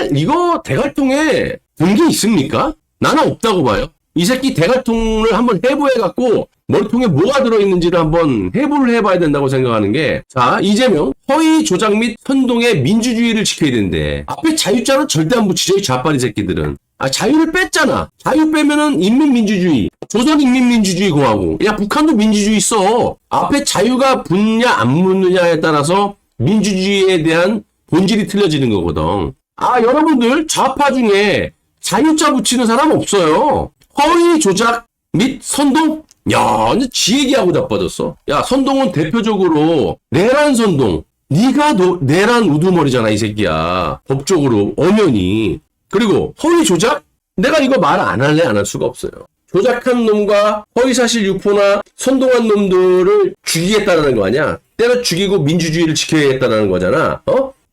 정말 이거 대갈통에 본 게 있습니까? 나는 없다고 봐요. 이 새끼 대갈통을 한번 해부해갖고 머리통에 뭐가 들어있는지를 한번 해부를 해봐야 된다고 생각하는 게, 자, 이재명 허위 조작 및 선동의 민주주의를 지켜야 되는데 앞에 자유자는 절대 안 붙이죠, 이 좌빨이 새끼들은. 자유를 뺐잖아. 자유 빼면은 인민민주주의, 조선인민민주주의공화국. 야, 북한도 민주주의 있어. 앞에 자유가 붙냐 안 붙느냐에 따라서 민주주의에 대한 본질이 틀려지는 거거든. 여러분들 좌파 중에 자유자 붙이는 사람 없어요. 허위 조작 및 선동? 야, 이제 지 얘기하고 자빠졌어. 야, 선동은 대표적으로 내란 선동. 네가 내란 우두머리잖아, 이 새끼야. 법적으로 엄연히. 그리고 허위 조작? 내가 이거 말 안 할래? 안 할 수가 없어요. 조작한 놈과 허위사실 유포나 선동한 놈들을 죽이겠다는 거 아니야? 때려 죽이고 민주주의를 지켜야겠다는 거잖아.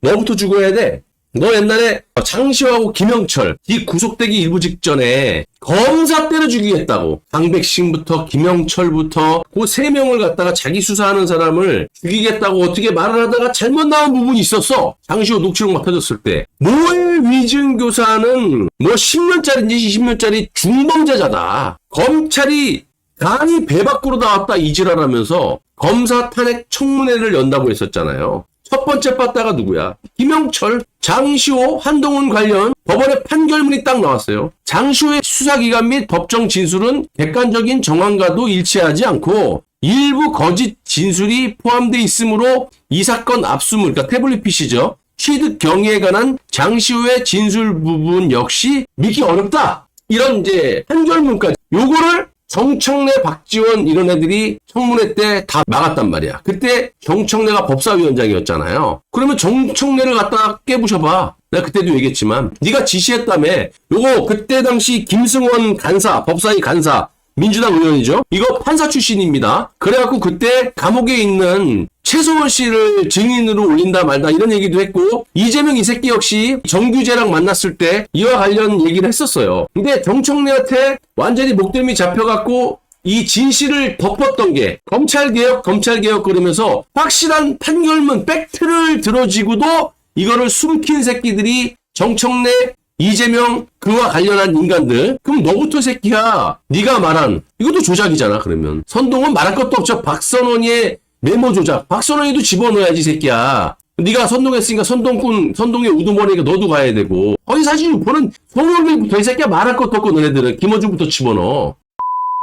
너부터 죽어야 돼. 너 옛날에 장시호하고 김영철 이 구속되기 일부 직전에 검사 때려 죽이겠다고, 강백신부터 김영철부터 그 세 명을 갖다가 자기 수사하는 사람을 죽이겠다고 어떻게 말을 하다가 잘못 나온 부분이 있었어. 장시호 녹취록 막 터졌을 때. 모의 위증교사는 뭐 10년짜리인지 20년짜리 중범죄자다. 검찰이 간이 배 밖으로 나왔다 이지랄하면서 검사 탄핵 청문회를 연다고 했었잖아요. 첫 번째 빠따가 누구야? 김영철, 장시호, 한동훈 관련 법원의 판결문이 딱 나왔어요. 장시호의 수사기관 및 법정 진술은 객관적인 정황과도 일치하지 않고 일부 거짓 진술이 포함되어 있으므로 이 사건 압수물, 그러니까 태블릿 PC죠. 취득 경위에 관한 장시호의 진술 부분 역시 믿기 어렵다. 이런 이제 판결문까지. 요거를 정청래, 박지원 이런 애들이 청문회 때 다 막았단 말이야. 그때 정청래가 법사위원장이었잖아요. 그러면 정청래를 갖다 깨부셔봐. 내가 그때도 얘기했지만 네가 지시했다며. 요거 그때 당시 김승원 간사, 법사위 간사, 민주당 의원이죠. 이거 판사 출신입니다. 그래갖고 그때 감옥에 있는 최소원 씨를 증인으로 올린다 말다 이런 얘기도 했고, 이재명 이 새끼 역시 정규재랑 만났을 때 이와 관련 얘기를 했었어요. 근데 정청래한테 완전히 목덜미 잡혀갖고 이 진실을 덮었던 게 검찰개혁 그러면서 확실한 판결문 팩트를 들어지고도 이거를 숨긴 새끼들이 정청래, 이재명 그와 관련한 인간들. 그럼 너부터 새끼야. 네가 말한 이것도 조작이잖아. 그러면 선동은 말할 것도 없죠. 박선원의 메모 조작. 박선원이도 집어넣어야지 새끼야. 네가 선동했으니까 선동의 우두머리니까 너도 가야 되고. 사실 유포는 송영길부터 이 새끼야 말할 것도 없고 너네들은 김어준부터 집어넣어.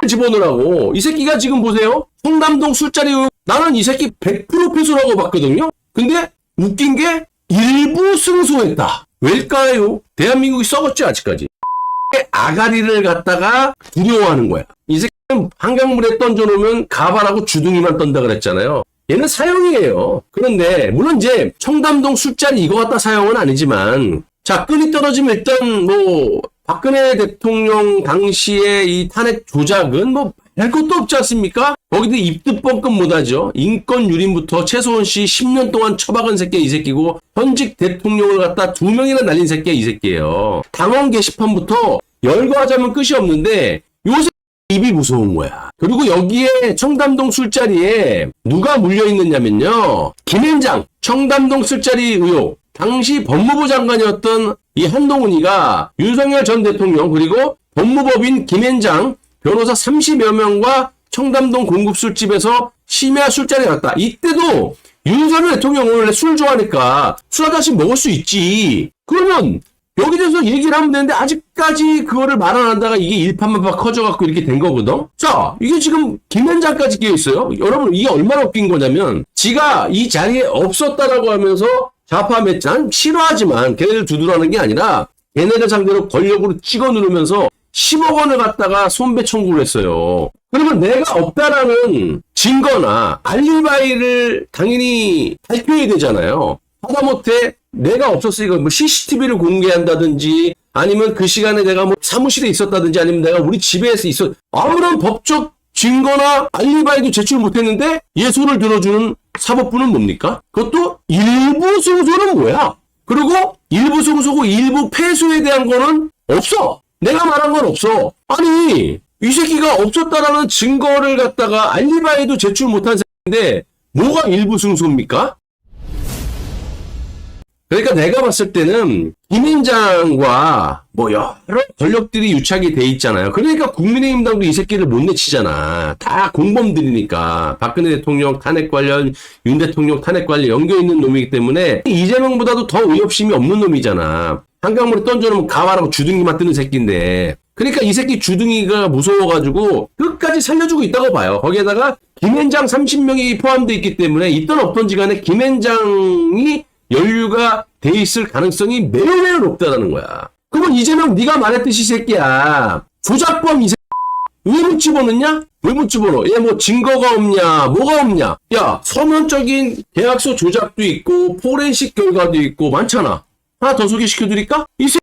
집어넣으라고. 이 새끼가 지금 보세요. 청담동 술자리 의혹. 나는 이 새끼 100% 패소라고 봤거든요. 근데 웃긴 게 일부 승소했다. 왜일까요? 대한민국이 썩었지 아직까지. 아가리를 갖다가 두려워하는 거야. 이 새끼는 한강물에 던져놓으면 가발하고 주둥이만 떤다 그랬잖아요. 얘는 사형이에요. 그런데 물론 이제 청담동 술자리 이거 갖다 사형은 아니지만, 자, 끈이 떨어지면 일단 뭐 박근혜 대통령 당시에 이 탄핵 조작은 뭐 할 것도 없지 않습니까? 거기도 입도 뻥끗 못하죠. 인권 유린부터 최소원 씨 10년 동안 처박은 새끼 이 새끼고, 현직 대통령을 갖다 2명이나 날린 새끼 이 새끼예요. 당원 게시판부터 열거하자면 끝이 없는데 요새 입이 무서운 거야. 그리고 여기에 청담동 술자리에 누가 물려있느냐면요, 김앤장 청담동 술자리 의혹. 당시 법무부 장관이었던 이 한동훈이가 윤석열 전 대통령 그리고 법무법인 김앤장 변호사 30여 명과 청담동 공급 술집에서 심야 술자리에 갔다. 이때도 윤석열 대통령은 원래 술 좋아하니까 술 한 잔씩 먹을 수 있지. 그러면 여기 대해서 얘기를 하면 되는데 아직까지 그거를 말 안 한다가 이게 일파만파 커져갖고 이렇게 된 거거든. 자, 이게 지금 김현장까지 끼어 있어요. 여러분, 이게 얼마나 웃긴 거냐면 지가 이 자리에 없었다라고 하면서 좌파 맷잔 싫어하지만 걔네들 두드러하는 게 아니라 걔네들 상대로 권력으로 찍어 누르면서 10억 원을 갖다가 손배 청구를 했어요. 그러면 내가 없다라는 증거나 알리바이를 당연히 밝혀야 되잖아요. 하다못해 내가 없었으니까 뭐 CCTV를 공개한다든지 아니면 그 시간에 내가 뭐 사무실에 있었다든지 아니면 내가 우리 집에서 아무런 법적 증거나 알리바이도 제출 못했는데 얘 손을 들어주는 사법부는 뭡니까? 그것도 일부 승소는 뭐야? 그리고 일부 승소고 일부 패소에 대한 거는 없어. 내가 말한 건 없어. 아니, 이 새끼가 없었다라는 증거를 갖다가 알리바이도 제출 못한 새끼인데 뭐가 일부 승소입니까? 그러니까 내가 봤을 때는 김앤장과 뭐 여러 권력들이 유착이 돼 있잖아요. 그러니까 국민의힘당도 이 새끼를 못 내치잖아. 다 공범들이니까. 박근혜 대통령 탄핵 관련, 윤 대통령 탄핵 관련 연결 있는 놈이기 때문에 이재명보다도 더 의협심이 없는 놈이잖아. 한강물에 던져놓으면 가와라고 주둥이만 뜨는 새끼인데. 그러니까 이 새끼 주둥이가 무서워가지고 끝까지 살려주고 있다고 봐요. 거기에다가 김앤장 30명이 포함되어 있기 때문에 있던 없던지 간에 김앤장이 연루가 돼 있을 가능성이 매우 높다는 거야. 그러면 이재명 네가 말했듯이 이 새끼야. 조작범 이 새끼. 왜 못 집어넣냐? 왜 못 집어넣어? 얘 뭐 증거가 없냐? 뭐가 없냐? 야, 서면적인 계약서 조작도 있고 포렌식 결과도 있고 많잖아. 하나 더 소개시켜드릴까? 이 새끼.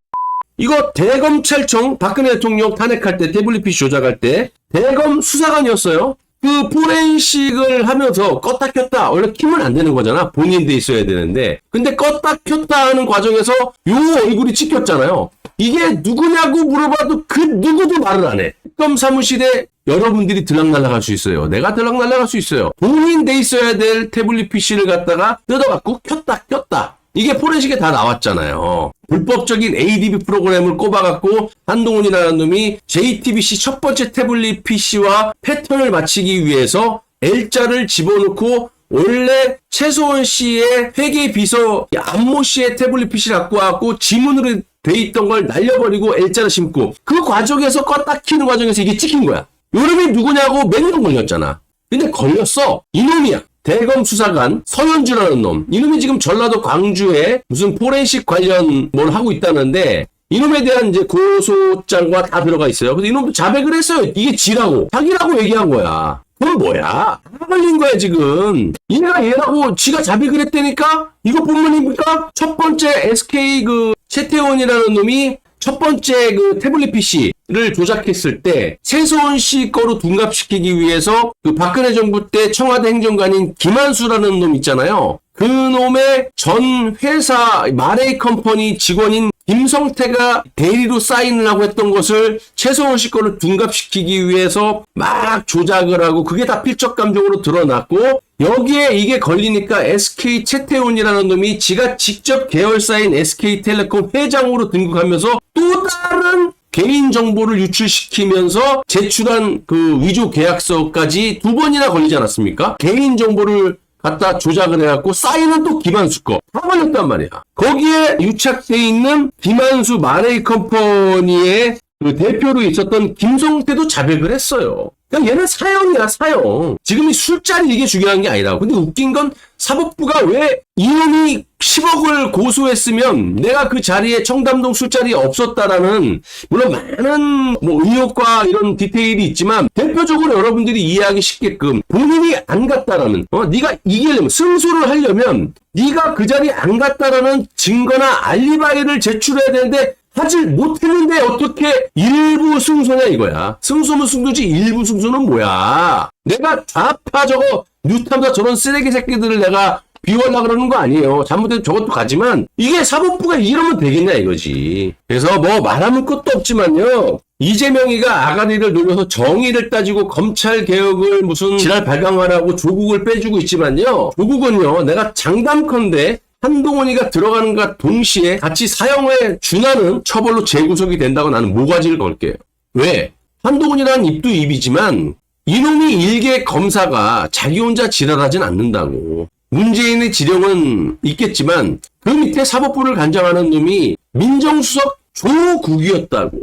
이거 대검찰청 박근혜 대통령 탄핵할 때 태블릿 PC 조작할 때 대검 수사관이었어요. 그 포렌식을 하면서 껐다 켰다 원래 키면 안 되는 거잖아. 본인돼 있어야 되는데 근데 껐다 켰다 하는 과정에서 요 얼굴이 찍혔잖아요. 이게 누구냐고 물어봐도 그 누구도 말을 안 해. 특검 사무실에 여러분들이 들락날락할 수 있어요. 내가 들락날락할 수 있어요. 본인돼 있어야 될 태블릿 PC를 갖다가 뜯어갖고 켰다 켰다. 이게 포렌식에 다 나왔잖아요. 불법적인 ADB 프로그램을 꼽아갖고 한동훈이라는 놈이 JTBC 첫 번째 태블릿 PC와 패턴을 맞추기 위해서 L자를 집어넣고 원래 최소원 씨의 회계 비서 안모 씨의 태블릿 PC를 갖고 와갖고 지문으로 돼 있던 걸 날려버리고 L자를 심고 그 과정에서 껐다 키는 과정에서 이게 찍힌 거야. 요놈이 누구냐고 몇 년 걸렸잖아. 근데 걸렸어. 이놈이야. 대검 수사관 서현주라는 놈. 이놈이 지금 전라도 광주에 무슨 포렌식 관련 뭘 하고 있다는데 이놈에 대한 이제 고소장과 다 들어가 있어요. 근데 이놈도 자백을 했어요. 이게 지라고. 자기라고 얘기한 거야. 그건 뭐야? 다 걸린 거야 지금. 얘가 얘라고 지가 자백을 했다니까? 이것뿐만입니까? 첫 번째 SK 그 최태원이라는 놈이 첫 번째 그 태블릿 PC를 조작했을 때 최소원 씨 거로 둔갑시키기 위해서 그 박근혜 정부 때 청와대 행정관인 김한수라는 놈 있잖아요. 그 놈의 전 회사 마레이 컴퍼니 직원인 김성태가 대리로 사인을 하고 했던 것을 최소원 씨 거를 둔갑시키기 위해서 막 조작을 하고 그게 다 필적 감정으로 드러났고 여기에 이게 걸리니까 SK 최태훈이라는 놈이 지가 직접 계열사인 SK텔레콤 회장으로 등극하면서 또 다른 개인 정보를 유출시키면서 제출한 그 위조 계약서까지 두 번이나 걸리지 않았습니까? 개인 정보를 갖다 조작을 해갖고 사인은 또 김한수 거. 다 걸렸단 말이야. 거기에 유착돼 있는 김한수 마레이 컴퍼니의 그 대표로 있었던 김성태도 자백을 했어요. 그냥 얘는 사형이야, 사형. 지금 이 술자리 이게 중요한 게 아니라. 근데 웃긴 건 사법부가 왜 이놈이 10억을 고소했으면 내가 그 자리에 청담동 술자리에 없었다라는 물론 많은 뭐 의혹과 이런 디테일이 있지만 대표적으로 여러분들이 이해하기 쉽게끔 본인이 안 갔다라는 네가 이기려면 승소를 하려면 네가 그 자리에 안 갔다라는 증거나 알리바이를 제출해야 되는데 하지 못했는데 어떻게 일부 승소냐 이거야. 승소면 승소지 일부 승소는 뭐야. 내가 좌파 저거 뉴탐사 저런 쓰레기 새끼들을 내가 비워라 그러는 거 아니에요. 잘못해도 저것도 가지만 이게 사법부가 이러면 되겠냐 이거지. 그래서 뭐 말하면 끝도 없지만요. 이재명이가 아가리를 노려서 정의를 따지고 검찰 개혁을 무슨 지랄 발광하라고 조국을 빼주고 있지만요. 조국은요. 내가 장담컨대 한동훈이가 들어가는 것과 동시에 같이 사형에 준하는 처벌로 재구속이 된다고 나는 모가지를 걸게요. 왜? 한동훈이라는 입도 입이지만 이놈이 일개 검사가 자기 혼자 지랄하진 않는다고. 문재인의 지령은 있겠지만 그 밑에 사법부를 관장하는 놈이 민정수석 조국이었다고.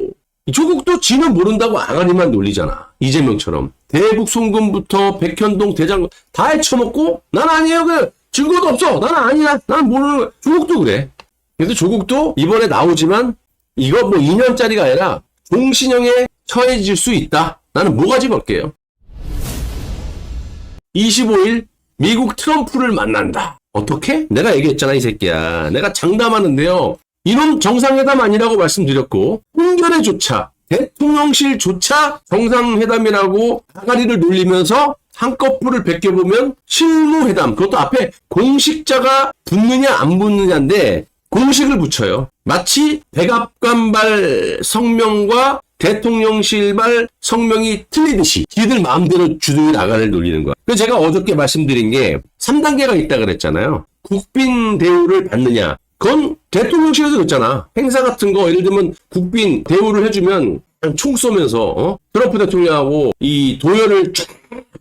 조국도 지는 모른다고 아가리만 놀리잖아. 이재명처럼. 대북 송금부터 백현동 대장군 다 헤쳐먹고 난 아니에요. 그 증거도 없어. 난 아니야. 난 모르는 거야. 조국도 그래. 그래서 조국도 이번에 나오지만 이거 뭐 2년짜리가 아니라 종신형에 처해질 수 있다. 나는 모가지 볼게요. 25일 미국 트럼프를 만난다. 어떻게? 내가 얘기했잖아 이 새끼야. 내가 장담하는데요. 이놈 정상회담 아니라고 말씀드렸고 홍련회조차 대통령실조차 정상회담이라고 아가리를 놀리면서 한꺼풀을 벗겨보면 실무회담. 그것도 앞에 공식자가 붙느냐 안 붙느냐인데 공식을 붙여요. 마치 백악관발 성명과 대통령실발 성명이 틀리듯이 지들 마음대로 주둥이 나가를 놀리는 거야. 그래서 제가 어저께 말씀드린 게 3단계가 있다 그랬잖아요. 국빈 대우를 받느냐 그건 대통령실에서 그랬잖아. 행사 같은 거 예를 들면 국빈 대우를 해주면 총 쏘면서 트럼프 대통령하고 이 도열을 쫙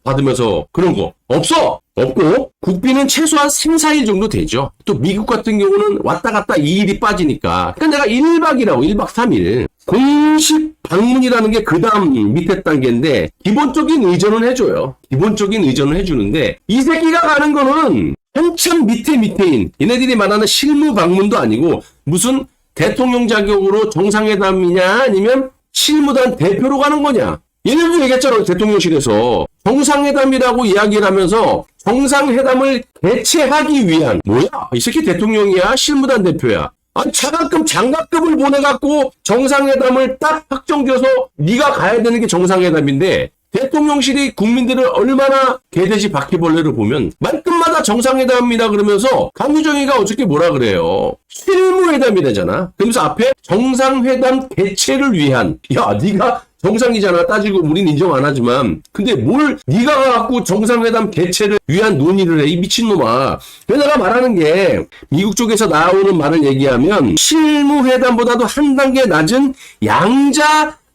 받으면서 그런 거 없어. 없고 국빈은 최소한 3, 4일 정도 되죠. 또 미국 같은 경우는 왔다 갔다 2일이 빠지니까. 그러니까 내가 1박이라고 1박 3일. 공식 방문이라는 게 그 다음 밑에 단계인데 기본적인 의전은 해줘요. 기본적인 의전은 해주는데 이 새끼가 가는 거는 한참 밑에인 얘네들이 말하는 실무 방문도 아니고 무슨 대통령 자격으로 정상회담이냐 아니면 실무단 대표로 가는 거냐. 얘네도 얘기했잖아. 대통령실에서 정상회담이라고 이야기를 하면서 정상회담을 개최하기 위한 뭐야? 이 새끼 대통령이야? 실무단 대표야? 아니 차관급 장관급을 보내갖고 정상회담을 딱 확정지어서 네가 가야 되는 게 정상회담인데 대통령실이 국민들을 얼마나 개돼지 바퀴벌레를 보면 말끝마다 정상회담이라 그러면서 강유정이가 어저께 뭐라 그래요? 실무회담이라잖아. 그러면서 앞에 정상회담 개최를 위한 야 네가 정상이잖아. 따지고 우린 인정 안 하지만 근데 뭘 네가 갖고 정상회담 개최를 위한 논의를 해 이 미친놈아. 그래서 내가 말하는 게 미국 쪽에서 나오는 말을 얘기하면 실무회담보다도 한 단계 낮은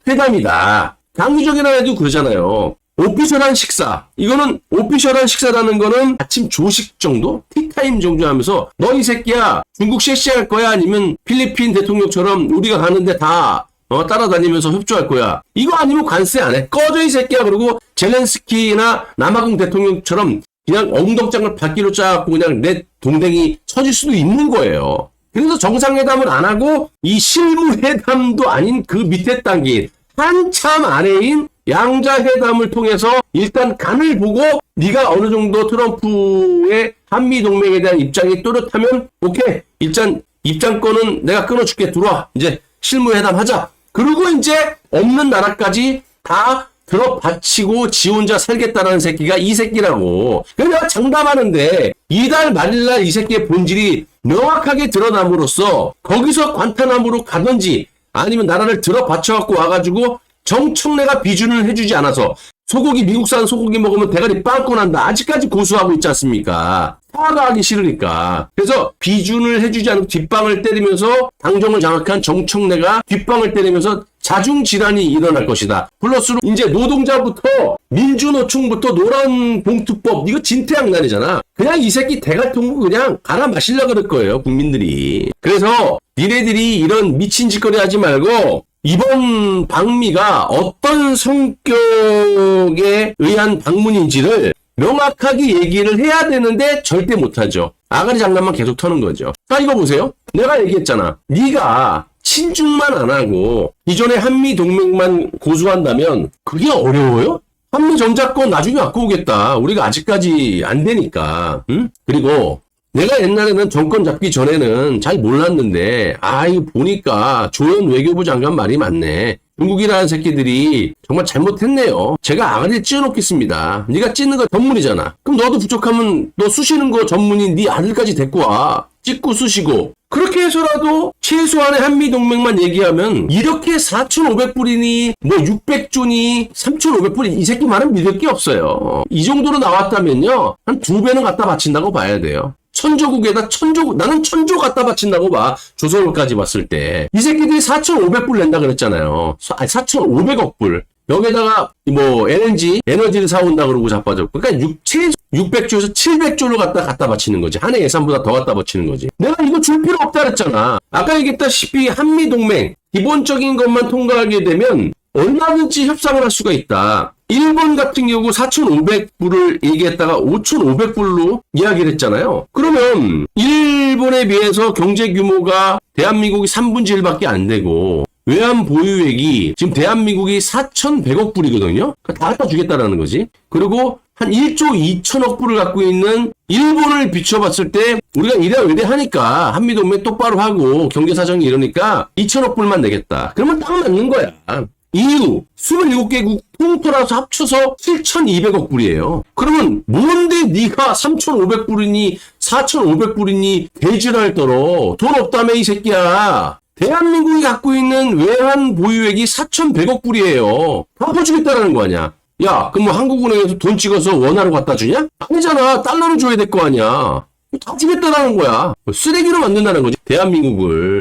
양자회담이다. 강유정이라는 애도 그러잖아요. 오피셜한 식사. 이거는 오피셜한 식사라는 거는 아침 조식 정도? 티타임 정도 하면서 너 이 새끼야 중국 셰시할 거야? 아니면 필리핀 대통령처럼 우리가 가는데 다 따라다니면서 협조할 거야. 이거 아니면 관세 안 해. 꺼져 이 새끼야. 그리고 젤렌스키나 남아공 대통령처럼 그냥 엉덩장을 바퀴로 짜갖고 그냥 내 동댕이 쳐질 수도 있는 거예요. 그래서 정상회담을 안 하고 이 실무회담도 아닌 그 밑에 단계 한참 아래인 양자회담을 통해서 일단 간을 보고 네가 어느 정도 트럼프의 한미동맹에 대한 입장이 또렷하면 오케이. 일단 입장권은 내가 끊어줄게. 들어와. 이제 실무회담 하자. 그리고 이제 없는 나라까지 다 들어바치고 지 혼자 살겠다라는 새끼가 이 새끼라고. 그래서 내가 장담하는데 이달 말일날 이 새끼의 본질이 명확하게 드러남으로써 거기서 관타나무로 가든지 아니면 나라를 들어바쳐갖고 와가지고 정청래가 비준을 해주지 않아서 소고기 미국산 소고기 먹으면 대가리 빵꾸 난다. 아직까지 고수하고 있지 않습니까? 사과하기 싫으니까. 그래서 비준을 해주지 않고 뒷방을 때리면서 당정을 장악한 정청래가 뒷방을 때리면서 자중질환이 일어날 것이다. 플러스로 이제 노동자부터 민주노총부터 노란봉투법 이거 진퇴양난이잖아. 그냥 이 새끼 대갈통구 그냥 갈아 마시려고 그럴 거예요. 국민들이. 그래서 니네들이 이런 미친 짓거리 하지 말고 이번 방미가 어떤 성격에 의한 방문인지를 명확하게 얘기를 해야 되는데 절대 못하죠. 아가리 장난만 계속 터는 거죠. 자, 이거 보세요. 내가 얘기했잖아. 네가 친중만 안 하고 기존의 한미동맹만 고수한다면 그게 어려워요? 한미전자권 나중에 갖고 오겠다. 우리가 아직까지 안 되니까. 응? 그리고 내가 옛날에는 정권 잡기 전에는 잘 몰랐는데 이거 보니까 조현 외교부 장관 말이 맞네. 중국이라는 새끼들이 정말 잘못했네요. 제가 아가리 찢어놓겠습니다. 네가 찢는 거 전문이잖아. 그럼 너도 부족하면 너 쑤시는 거 전문인 네 아들까지 데리고 와. 찢고 쑤시고. 그렇게 해서라도 최소한의 한미동맹만 얘기하면 이렇게 4,500불이니 뭐 600조니 3,500불이 이 새끼 말은 믿을 게 없어요. 이 정도로 나왔다면요. 한 2배는 갖다 바친다고 봐야 돼요. 천조국에다 나는 천조 갖다 바친다고 봐. 조선을까지 봤을 때. 이 새끼들이 4,500불 낸다 그랬잖아요. 4,500억 불. 여기다가 뭐 에너지를 사온다 그러고 자빠졌고. 그러니까 600조에서 700조로 갖다 바치는 거지. 한 해 예산보다 더 갖다 바치는 거지. 내가 이거 줄 필요 없다 그랬잖아. 아까 얘기했다시피 한미동맹 기본적인 것만 통과하게 되면 얼마든지 협상을 할 수가 있다. 일본 같은 경우 4,500불을 얘기했다가 5,500불로 이야기를 했잖아요. 그러면 일본에 비해서 경제 규모가 대한민국이 3분의 1밖에 안 되고 외환 보유액이 지금 대한민국이 4,100억 불이거든요. 다 갖다 주겠다라는 거지. 그리고 한 1조 2천억 불을 갖고 있는 일본을 비춰봤을 때 우리가 이래 하니까 한미동맹 똑바로 하고 경제사정이 이러니까 2천억 불만 내겠다. 그러면 딱 맞는 거야. EU 27개국 통틀어서 합쳐서 7,200억 불이에요. 그러면 뭔데 네가 3,500불이니 4,500불이니 대지랄 떨어. 돈 없다며 이 새끼야. 대한민국이 갖고 있는 외환 보유액이 4,100억 불이에요. 갚아주겠다라는 거 아니야. 야, 그럼 뭐 한국은행에서 돈 찍어서 원화로 갖다 주냐? 아니잖아. 달러로 줘야 될 거 아니야. 다 주겠다라는 거야. 쓰레기로 만든다는 거지, 대한민국을.